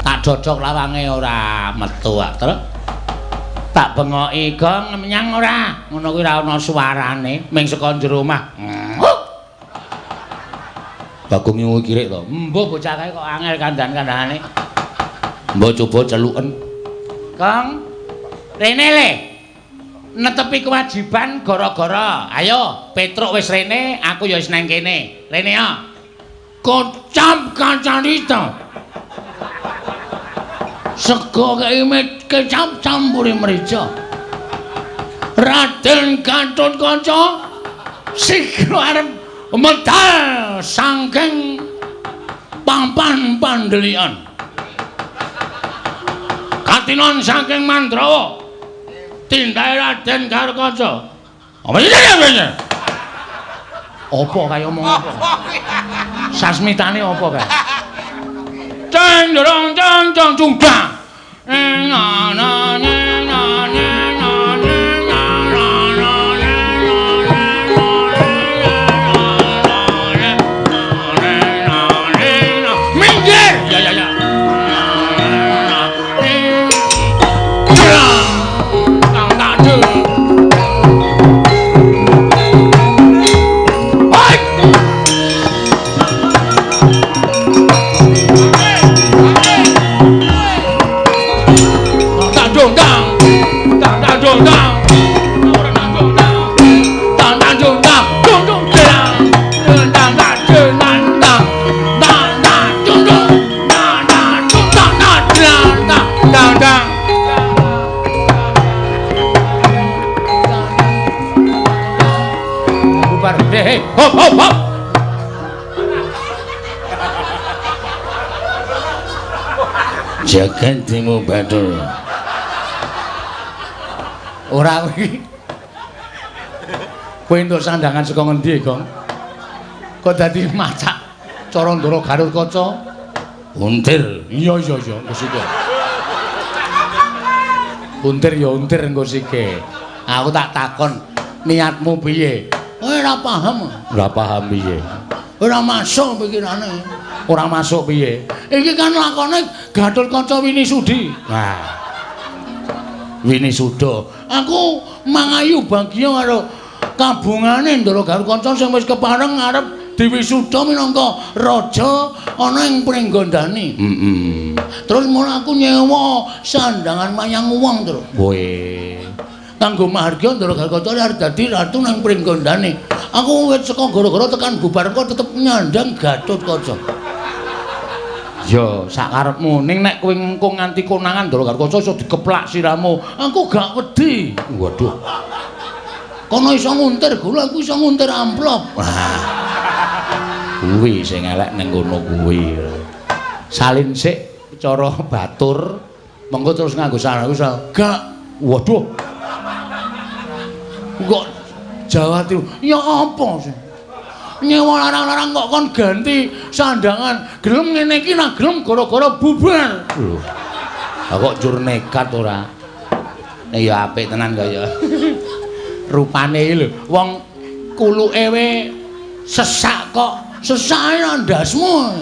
Tak cocok lawange ora metu terus. Tak bengoki gong menyang ora. Ngono kuwi ora ana suarane, ming saka jero omah. Bagong ngiwu kirik to. Mbah bocah kae kok angel kandan-kandhane. Mbah coba celuken. Kang, rene le. Netepi kewajiban gara-gara. Ayo, Petruk wis rene, aku ya wis nang kene. Rene ya. Kocap kancane to. Sego kecap campuri merica. Raden Gatotkaca sikra arep medal saking papan pandelian. Katinon saking Mandrawa. Tindake Raden Gatotkaca. Apa iki? Apa kaya omong apa? Sasmitane apa kae? Dang dong dang dang jungga. Na na na na na hop hop hop. Jagat Timo Batur. Ora kuwi. Kowe entuk sandangan saka ngendi, Gong? Kok dadi macak cara Ndara Gatotkaca? Untir. Iya, wis iki. Untir ya untir engko sike. Aku tak takon niatmu piye? Ora paham. Ora paham piye? Ora masuk pikirane. Ora masuk piye? Iki kan lakone Gatotkaca Winisudi. Nah. Winisuda. Aku mangayu bagya karo kabungane Ndara Gatotkaca sing wis kepareng arep diwisuda minangka raja ana ing Pringgondani. Terus mulai aku nyewa sandangan mayang wong terus. Kowe kanggo mahargya Ndara Gatotkaca arep dadi ratu nang Pringgondani. Aku wis saka gara-gara tekan bubarka tetep nyandang Gatotkaca. Ya, sakarepmu. Ning nek kowe engko nganti konangan Ndara Gatotkaca iso dikeplak siramu. Aku gak wedi. Waduh. Kono iso nguntir gula, aku iso nguntir amplop. Kuwi sing elek ning kono kuwi. Salin sik cara batur, mengko terus nganggo sarana iso. Gak. Waduh. Kok Jawa Timur? Ya apa sih? Nyewa larang-larang kok kon ganti sandangan. Gelem ngene iki nak gelem gara-gara bubar. Lho. Lah kok jur nekat ora? Nek ya apik tenan kaya. Rupane iki lho, wong kuluke we sesak kok. Sesake ndasmu.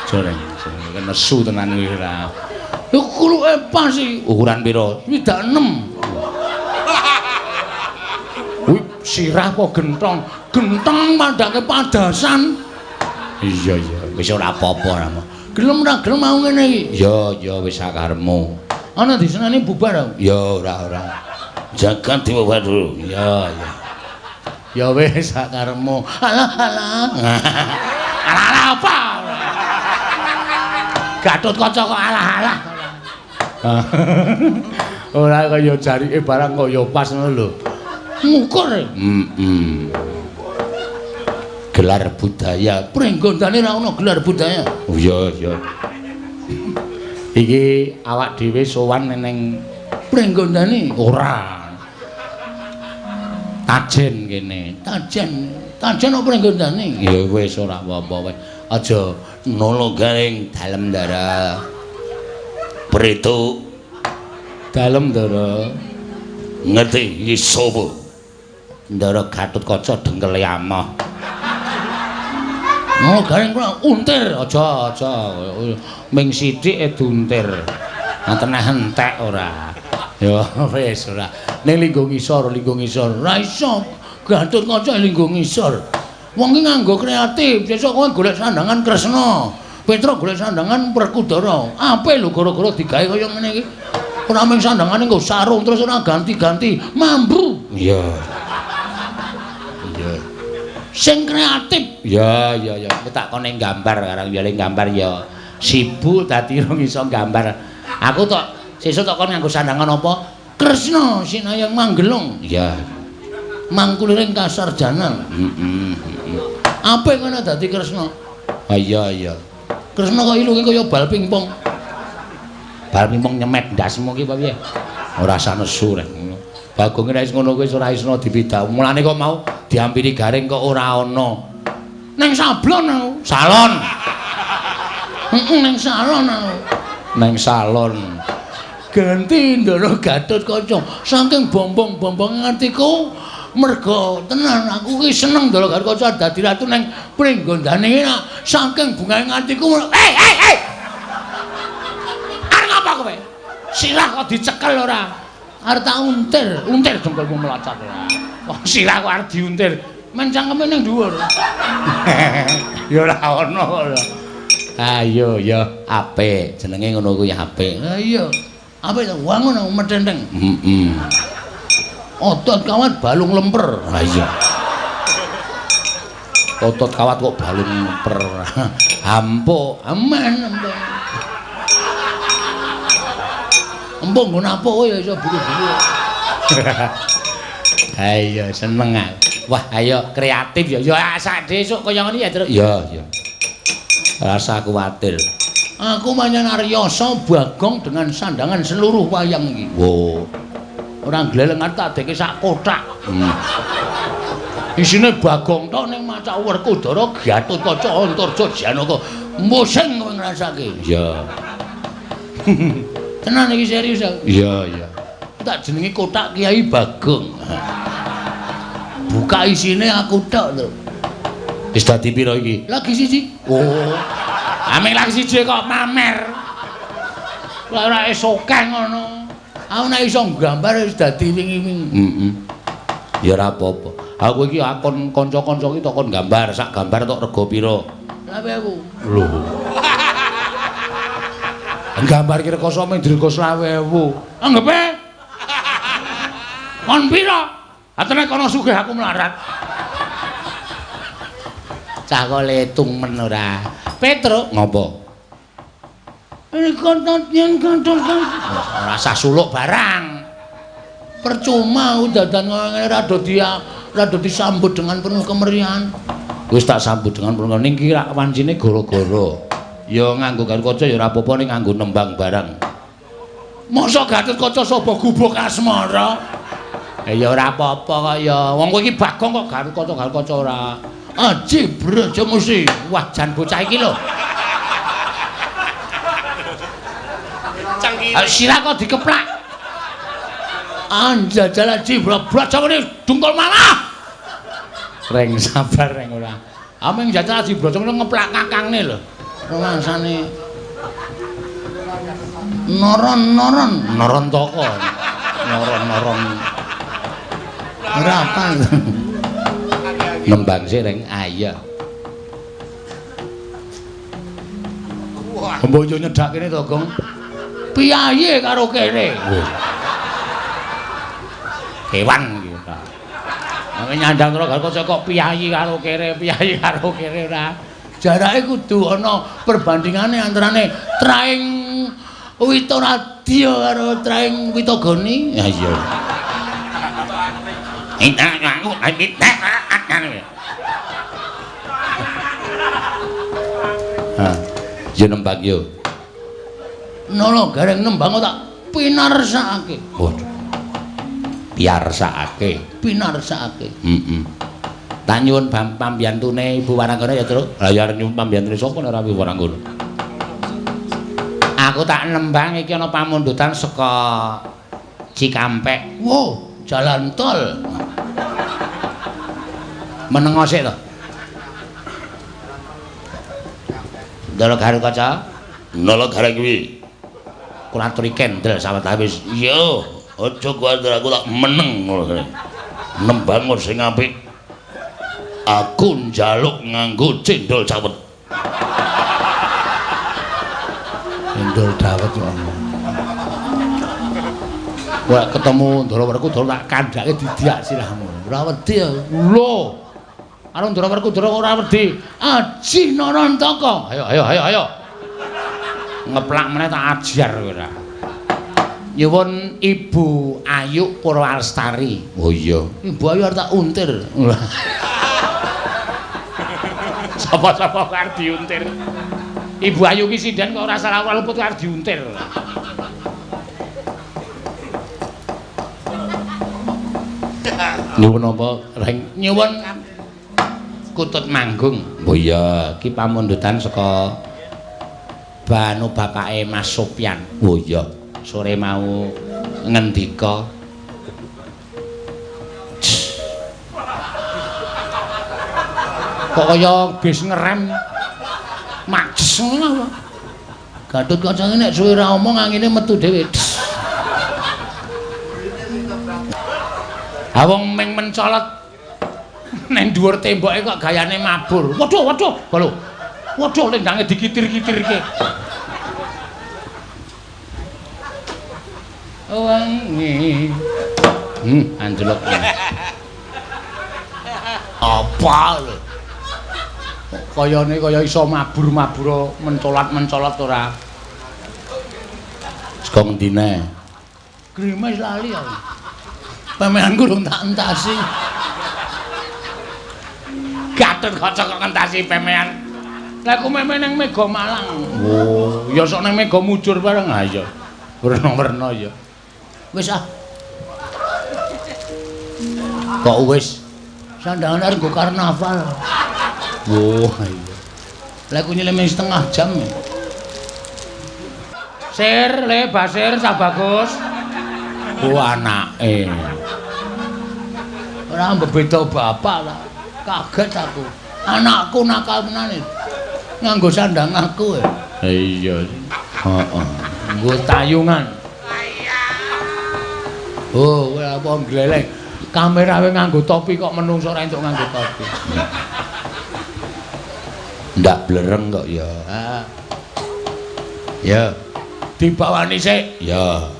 Joreng, sing nesu tenan kuwi ora. Lho kuluke pas iki. Ukuran pira? 6. Wih, sirah apa gentong? Gentong pandake padasan. Iya, wis ora apa-apa ra. Gelem ora gelem mau ngene iki? Ya wis sakarepmu. Ana diseneni bubar. Ya ora. Jagat Timo Batur. Ya. Ya wis sakarepmu. Alah. Alah apa? Gatotkaca kok alah. Ora kaya jarike barang kaya pas ngono lho. Ngukur. Gelar budaya. Pringgondane ra ono gelar budaya. Oh iya. Iki awak dhewe sowan ning Pringgondane ora. Tajen kene. Tajen opo Pringgondane? Ya wis ora apa-apa wae. Aja nolo garing dalem ndara. Preto dalem ndara. Ngerti iki sapa? Ndara Gatotkaca dengkele amah. Oh, garing kula untir aja ming sithik duntir. Ngaten entek ora. Ya wis ora. Ning linggo ngisor. Ora iso Gatotkaca linggo ngisor. Wong ki nganggo kreatif, sesuk kowe golek sandangan Kresna. Petra golek sandangan Werkudara. Apik lho gara-gara digawe kaya ngene iki. Ora mung sandangane nggo sarung terus ora ganti-ganti, mambu. Iya. Iya. Sing kreatif. Ya. Aku tak kone gambar karang ya gambar ya. Sibuk dadi rong iso gambar. Aku tok sesuk tok kon nganggo sandangan apa? Kresna Sinayang Manggelung. Iya. Mangkuliring Kasarjana. Apik kene dadi Kresna. Ah iya. Kresna kok ilunge kaya bal pingpong. Bal pingpong nyemet ndasmu ki apa piye? Ora sanesu rek ngono. Bagong nek ngono kuwi ora isno dipidak. Mulane kok mau diampiri garing kok ora ana. Ning sablon aku. Salon. Ning salon aku. Ning salon. Ganti ndara Gatotkaca saking bombong-bombong atiku merga tenan aku ki seneng ndara Gatotkaca dadi ratu ning pringgondane iki saking bungae atiku. Hei. Arep apa kowe? Sirah kok dicekel ora? Arep tak untir dengkulmu melocot ora. Wong sirah kok arep diuntir. Men cangkeme ning dhuwur. Ya ora ono lho. Ayo ya apik, jenenge ngono kuwi apik. Ha iya. Apik to, wangun metenteng. Otot kawat balung lemper. Ha iya. Otot kawat kok balung lemper. Ampo, aman empuk. Empuk nggon apa ya iso buru-buru. Ayo seneng aku. Wah, ayo kreatif ya. Ya sak desuk kaya ngene ya, Tru. Ya. Rasa kuwatir. Aku manyan Aryasa Bagong dengan sandangan seluruh wayang iki. Wo. Ora glelengan tak deke sak kotak. Isine Bagong tok ning maca Werkudara Gatotkaca Antarja Janaka. Musing kowe ngrasake. Iya. Tenan iki serius aku. Iya. Tak jenenge kotak Kiai Bagong. Buka isine aku tok lho. Wis dadi pira iki? Lagi siji. Oh. Ameng lagi siji kok mamer. Lah ora esokeng ngono. Aku nek iso nggambar wis dadi wingi-wingi. Ya ora apa-apa. Aku iki akon kanca-kanca iki tok kon gambar, sak gambar tok rega pira? 20.000. Lho. Gambar ki rega sampe ndrega 20.000. Anggepe? Kon pira? Atene kono sugih aku melarat. Cah kok letung men ora. Petruk ngopo? Ini kontot yang kantor kan. Rasa suluk barang. Percuma dadan ngene rada disambut dengan penuh kemeriahan. Wis tak sambut dengan penuh ning ki rak wancine gara-gara. Ya nganggo Gatotkaca ya ora apa-apa ning nganggo nembang barang. Mosok Gatotkaca sapa gubuk asmara? Ya ora apa-apa kok ya. Wong kowe iki Bagong kok Gatotkaca ora. Aji brejo mesti. Wah, jan bocah iki lho. Sirah kok dikeplak. Anjajal aji brejo ngene dungkul malah. Reng sabar reng ora. Ameng jajal aji brejo ngene ngeplak kakangne lho. Rumangsane noron toko. Noron. Ora apa. Nembang sik reng ayah. Mboyo nyedak kene to, Gong. Piyayi karo kene. Kewan iki ta. Nek nyandang karo Gatotkaca kok piyayi karo kene ora. Jarake kudu ana perbandingane antarane Traing Witoradya karo Traing Witogoni. Ya iya. Ya nembang yo. Nolo gareng nembang tak pinarsakake. Waduh. Pinarsakake. Tak nyuwun pambiyantune Ibu Waranggana ya, Tru. Lah ya nyuwun pambiyantune sapa ora Ibu Waranggana? Aku tak nembang iki ana pamundutan saka Cikampek. Wow, jalan tol. Menengo sik to. Ndara kaca. Nalagara kuwi. Kula aturi kendel sawetawis. Iya, aja kuwatir aku tak meneng ngono. Nembangun sing apik. Aku njaluk nganggo cendol cawet. Cendol dawet ngono. Wah ketemu Ndarawerku Ndara tak kandhake didiak sirahmu. Ora wedi ya. Lho. Karo Ndarawerku Ndara ora wedi. Aji Narantaka. Ayo. Ngeplak meneh tak ajar kowe ora. Nyuwun Ibu Ayu Purwalestari. Oh iya. Ibu Ayu arep tak untir. Sapa-sapa arep diuntir. Ibu Ayu ki sinden kok ora salah luput arep diuntir. Nyuwun apa, Reng? Nyuwun Kutut Manggung. Oh iya. Ki pamundutan saka Banu bapake Mas Sopyan. Oh iya. Sore mau ngendika kok kaya bis ngerem majes ngono. Gatut kancane nek suwe ra omong angine metu dhewe. Ha wong ming mencolot nang dhuwur temboke kok gayane mabur. Waduh. Lho. Waduh lendange dikitir-kitirke. Wangi. Anjelok. Apa lho? Kayane kaya iso mabur-mabur mencolot-mencolot ora. Saka ngendine? Grimes lali aku. Pemehan gurung tak entasi. Gatut kocok kok ngentasi pemehan. Lah ku meme ning Mega Malang. Oh, ya sok ning Mega Mujur bareng ha ya. Werna-werna ya. Wis ah. Kok wis? Sandangan arep nggo karnaval. Oh, iya. Lah ku nyelem setengah jam. Sir, le Basir Sabagus. Oh, anake. Ora mbeda bapak lah. Kaget aku. Anakku nakal tenan iki. Nganggo sandanganku. Iya. Heeh. Nggo tayungan. Oh, kowe apa gleleng. Kamerawe nganggo topi kok menungso ora entuk nganggo topi. Ndak blereng kok ya. Ya. Dibawani sik. Ya.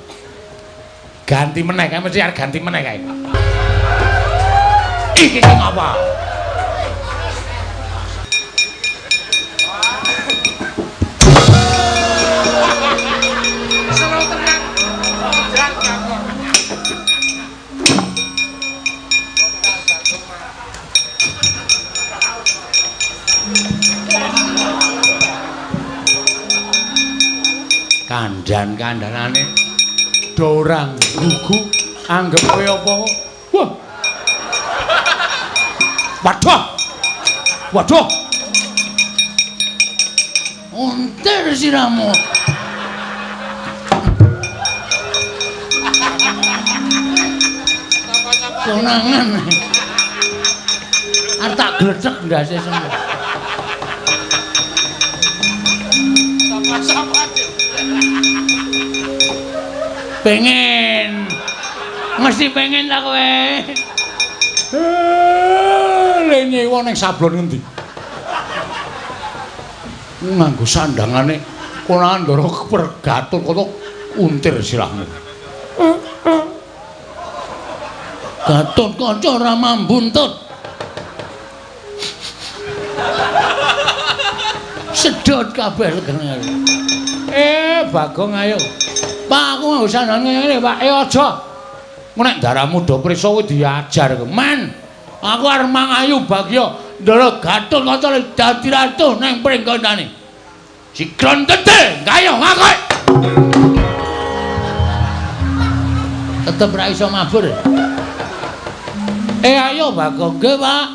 Ganti meneh kae mesti arep ganti meneh kae. Iki sing apa? Kandhan-kandhanane dorang gugu anggep kowe apa? Wah. Waduh. Untir siramu. Konangan. Arep tak gledhek ndase semua. Pengen. Mesti pengen ta kowe. Le nyewa ning sablon ngendi? Nganggo sandangane konangan ndara pergatun kok untir sirahmu. Gatot kaca ora mambuntut. Sedot kabeh legene. Bagong ayo. Pak aku nganggo sandangan ngene, Pak. Aja. Nek daramu do prisa kuwi diajar. Men, aku arep mangayu Bagya ndara Gatot Kaca dadi ratu ning pringgondane. Sikron gede, kayo ngakok. Tetep ra iso mabur. Ayo Bagong, nggih, Pak.